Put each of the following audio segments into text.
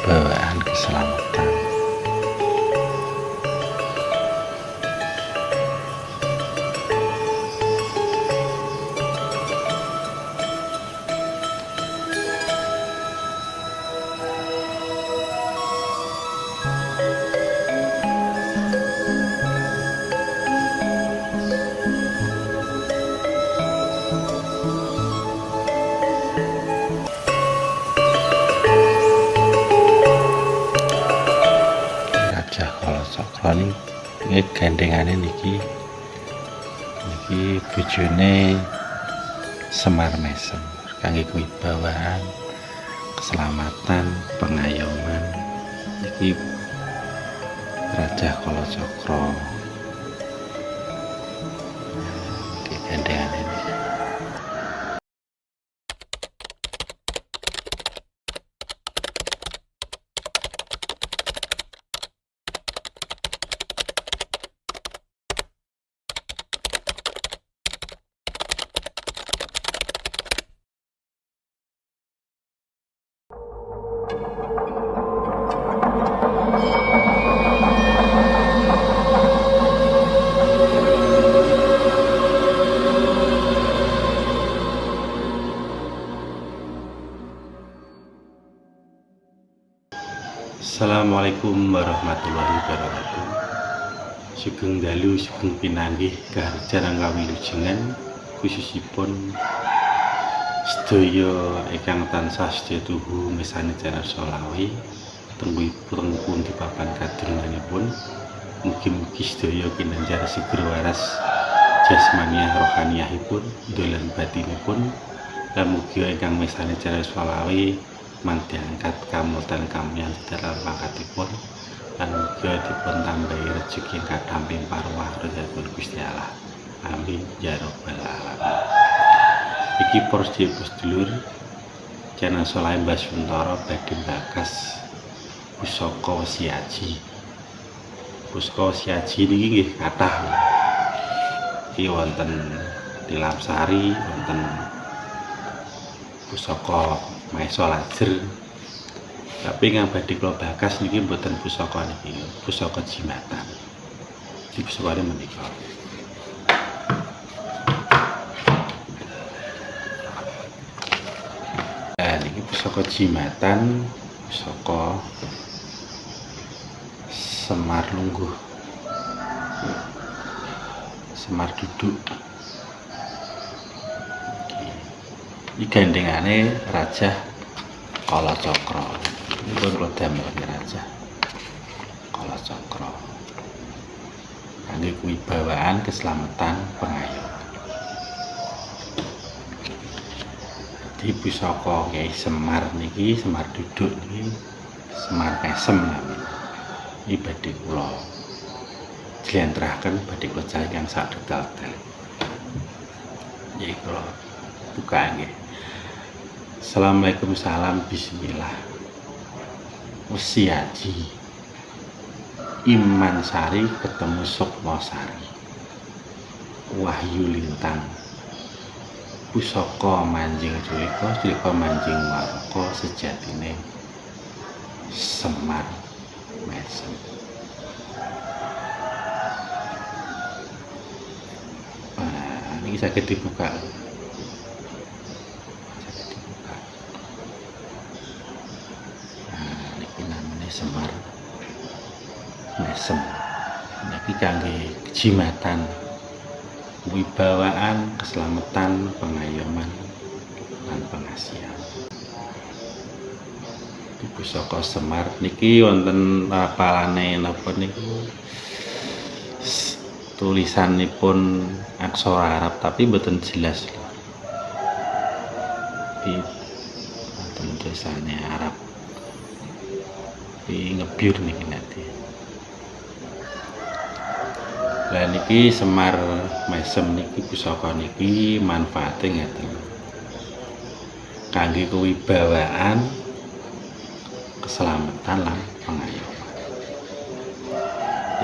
kewibawaan keselamatan. Raja Kalacakra ini gandengane niki bojone Semar Mesem kangge kewibawaan, keselamatan, pengayoman. Iki Raja Kalacakra iki gandengane niki. Assalamualaikum warahmatullahi wabarakatuh. Sugeng dalu sugeng pinanggih kaharjan kawilujengan, khususipun sedaya ingkang tansah sedaya tuhu mirsani channel Solawe teng pundi papan kadonyanipun. Mugi-mugi sedaya kinanjar sigra waras jasmaniah rohaniyahipun, dolan batinipun, lan mugi ingkang mirsani channel Solawe manthi angkat kamutan kamian dalam pangkatipun, lan mugi dipun tambahi rejeki kathah parwah rezeki Gusti Allah. Amin ya rabbal alamin. Iki para sedulur channel Solawe Mbah Suntara badhe mbakas pusaka wesiaji. Pusaka wesiaji niki nggih kathah. Iki wonten Tilamsari, wonten pusaka Maesa Lajer. Tapi yang badhe kula bakas niki mboten pusaka niki, pusaka jimatan. Di pusakane menika. Niki pusaka jimatan, pusaka Semar Lungguh, Semar Duduk. Iki gandengane Raja Kalacakra. Ini pun kula damel Raja Kalacakra kangge kewibawaan, keselamatan, pengayoman. Di pusaka Kyai Semar niki, Semar Duduk niki, Semar Mesem namanya. Ini badhe kula jlentrahken, badhe kula cahayaken sak detail-detail. Nggih kula buka nggih. Assalamualaikum, salam, bismillah. Wesiaji Iman Sari ketemu Sukma Sari, Wahyu Lintang, pusaka manjing Culika manjing Waraka, sejatine Semar Mesem. Ini saged dibuka. Semar Mesem niki kangge kejimatan, wibawaan, keselamatan, pengayoman, lan pengasihan. Di pusaka Semar niki wonten rapalane napa niku tulisanipun aksara Arab tapi mboten jelas. Di wonten tulisane Arab ngebyur niki nanti. Lah niki Semar Mesem niki pusaka niki manfaate ngaten. Kangge kewibawaan, keselamatan, lan pengayoman.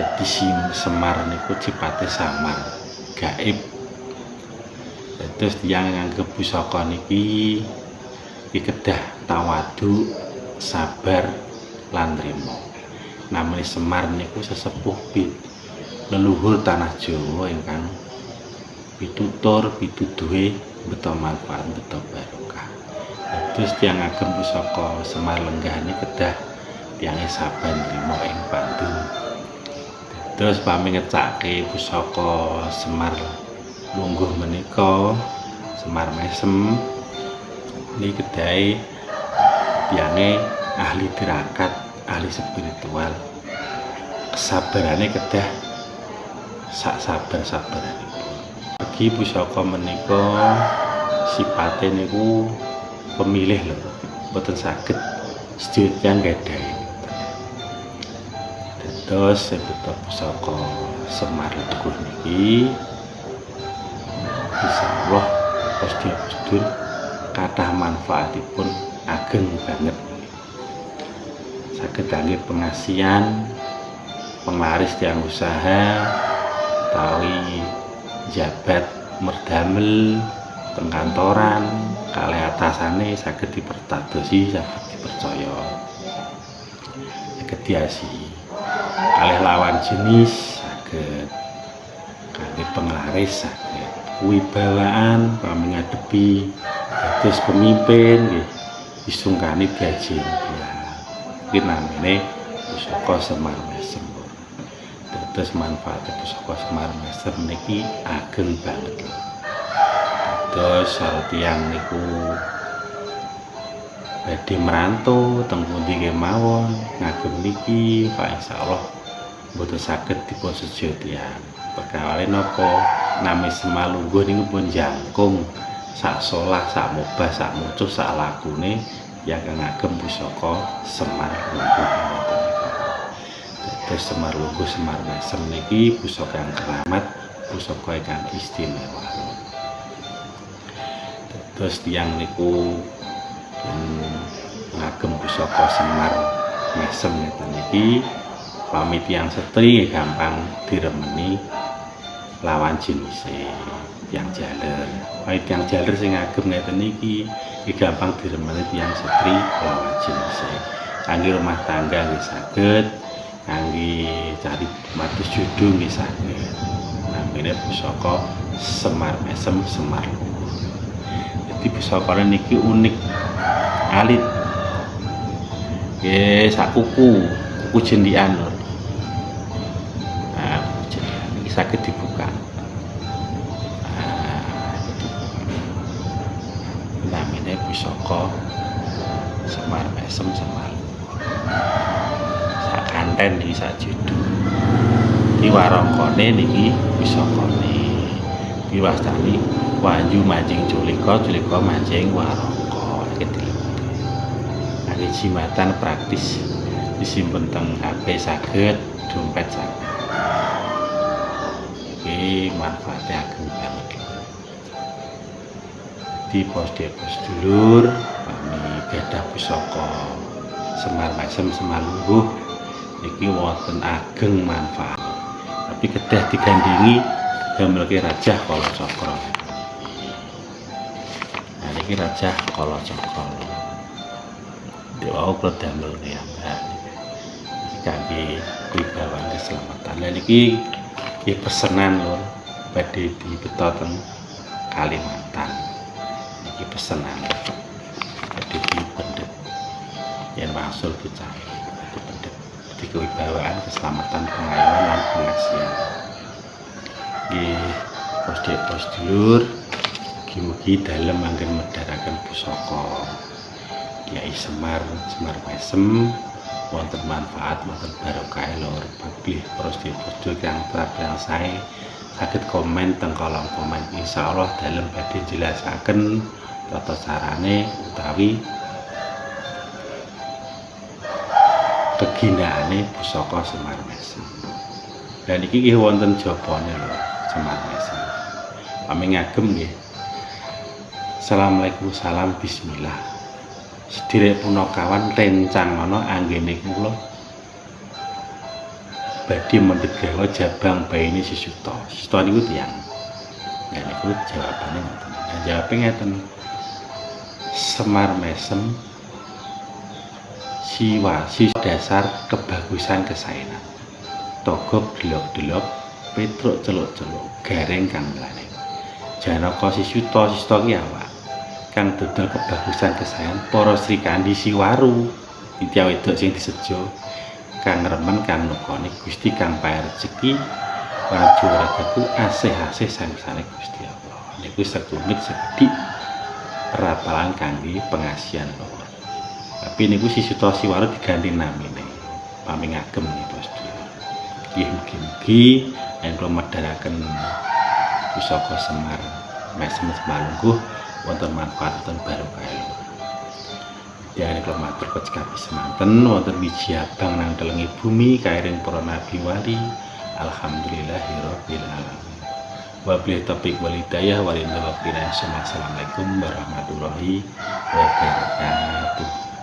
Jadi Semar niku sipate samar, gaib. Terus tiyang nganggep pusaka niki kedah tawadu, sabar, lan nrimo. Namine Semar niku sesepuh leluhur tanah Jawa ingkang pitutur pituduhe beto manfaat beto barokah. Terus tiyang ageng pusaka Semar Lenggah ini kedah tiyange saban nrimo ing Bandung. Terus pami ngecake pusaka Semar Lungguh menika Semar Mesem ini kedahe tiyange ahli tirakat, ahli spiritual. Kesabarane kedah sak sabar-sabarane. Bagi pusaka menika sipate niku pemilih lho, mboten saged sedaya gadhahi. Terus sebut pusaka Semar Lungguh niki insyaallah Gusti kathah manfaatipun ageng banget. Saged kangge pengasihan, penglaris tiyang usaha, utawi jabat merdamel teng kantoran kalih atasane saged dipertadosi, saged dipercaya, saged diasi kalih lawan jenis, saged kangge penglaris, saged wibawaan pami ngadepi dados pemimpin nggih disungkani diajeng. Iki namine pusaka Semar Mesem. Terus manfaat pusaka Semar Mesem niki ageng banget lho. Terus tiyang niku badhe merantau teng pundi kemawon ngagem niki Pak insyaallah mboten saged dipun sejo tiyang. Perkawale napa nami Semar Lungguh niku pun jangkung sak solah, sak mobah, sak mucuh, sak lakune yang ngagem pusaka Semar Lungguh. Terus Semar Lungguh Semar Mesem niki pusaka yang keramat, pusaka ingkang istimewa. Terus tiyang niku ngagem pusaka Semar Mesem ngeten niki pamit tiyang setri gampang diremeni lawan jenise tiyang jaler. Pamit tiyang jaler sing ngagem ngeten niki gampang diremeni tiyang setri lawan jenise. Kangge rumah tangga nggih saged, kangge cari matus jodoh nggih saged. Namine pusaka Semar Mesem Semar Lungguh. Jadi pusaka niki unik, alit. Nggih sak kuku jendian lho. Nah, jendian iki saged dibuka. Namine pusaka Semar Mesem Semar Lungguh. Sak kanten iki sak judul. Iki warangkane niki pusakane. Diwastani Wanju Mancing Culika, Culika Mancing Warangka. Iki dilebet. Kangge jimatan praktis disimpen teng HP saged, dompet saged. Iki manfaatnya ageng banget. Di pos dulur kami gadah pusaka Semar Mesem Semar Lungguh niki wonten ageng manfaat. Tapi kedah digandingi damelke Rajah Kalacakra. Nah niki Rajah Kalacakra. Dewa kula damel niyambak. Iki kangge wibawan keselamatan. Lah niki nggih pesenan lho badhe dibeto teng Kalimantan. Niki pesenan badhe dipendhet yen wangsul dicawe dipendhet di kewibawaan keselamatan pengayuman lan pengasihan. Nggih pos dulur mugi dalem mangken medharaken pusaka Kyai Semar Mesem wonten manfaat wonten barokah lor paglih prosedure kang terapkan sae saged komen teng kolom komen. Insyaallah dalem badhe jelasaken tata carane utawi keginaane pusaka Semar Mesem. Dan iki nggih wonten jabane lho Semar Mesem. Pami ngagem nggih. Assalamualaikum salam bismillah. Sedherek punakawan rencang ana anggene kula badhe mendhet gawa jabang baine Sisuta. Sisuta niku tiyang. Nah niku jawabane ngoten. Nah jawabe ngeten. Semar Mesem siswa dasar kebagusan kesaenan. Togop delok-delok, Petruk celuk-celuk, gareng kang mlaning. Janaka Sisuta sista ki awak kang dodol kebagusan kesaenan para Sri Kandi Siwaru. Ditya wedok sing disejo kang remen kang nukoni Gusti kang pae rejeki waju ragaku asih-asih sangsane Gusti Allah. Niku sekumit sekedhik rapalan kangge pengasihan loro. Tapi niku Sisuta Siwaru diganti namine. Pami ngagem niku sedaya. Nggih mugi-mugi yen kula medharaken pusaka Semar Mesem Semalungguh wonten manfaat wonten barokah. Ya kula matur kecekapi semanten wonten wiji abang nang telengi bumi kairing para nabi wali. Alhamdulillahirabbil alamin. Wabillahi taufiq wal hidayah wal Assalamualaikum warahmatullahi wabarakatuh.